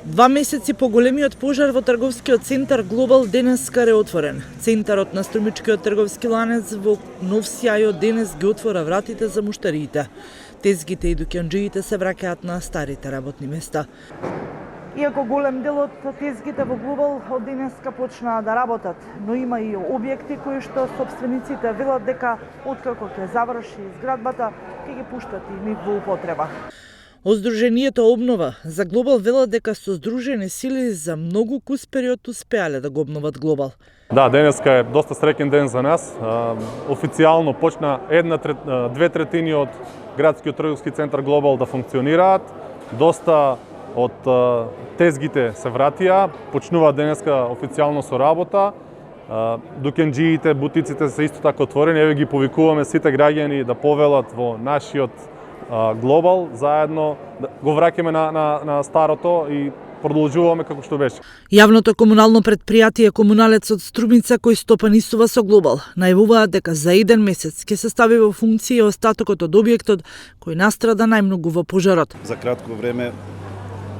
2 месеци по големиот пожар во трговскиот центар Глобал денеска реотворен. Центарот на струмичкиот трговски ланец во нов сјај денес ги отвора вратите за муштариите. Тезгите и дукјанџиите се враќаат на старите работни места. Иако голем дел од тезгите во Глобал од денеска почнаа да работат, но има и објекти кои што сопствениците велат дека откако ќе заврши изградбата, ќе ги пуштат и нив во употреба. Од Сдруженијето Обнова за Глобал велат дека со здружени сили за многу кус период успеале да го обноват Глобал. Да, денеска е доста среќен ден за нас. Официјално почна 2/3 од градскиот трговски центар Глобал да функционираат. Доста од тезгите се вратија, почнуваат денеска официјално со работа. Дукенџиите, бутиците се исто така отворени. Еве ги повикуваме сите граѓани да повелат во нашиот Глобал, заедно го враќаме на старото и продолжуваме како што беше. Јавното комунално предпријатие Комуналец од Струмица кој стопанисува со Глобал најавуваат дека за 1 месец ќе се стави во функција остатокот од објектот кој настрада најмногу во пожарот. За кратко време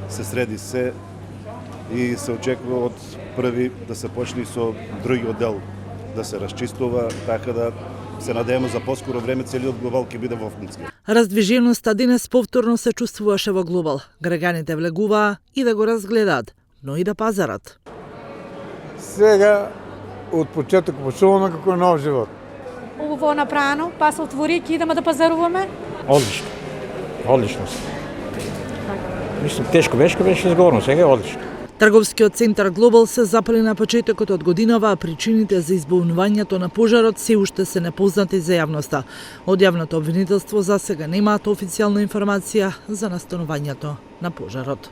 се среди се и се очекува од први да се почне со другиот дел да се расчистува, така да се надеваме за поскоро време целиот Глобал ќе биде во функција. Раздвиженоста денес повторно се чувствуваше во Глобал. Граѓаните влегуваа и да го разгледаат, но и да пазарат. Сега од почеток почуваме како нов живот. Убаво направено, па се отвори ќе идеме да пазаруваме. Одлично. Одлично. Мислам, тешко беше згорно, сега е одлично. Трговскиот центар Глобал се запали на почетокот од годинава, а причините за избавувањето на пожарот се уште се непознати за јавноста. Од јавното обвинителство за сега немаат официјална информација за настанувањето на пожарот.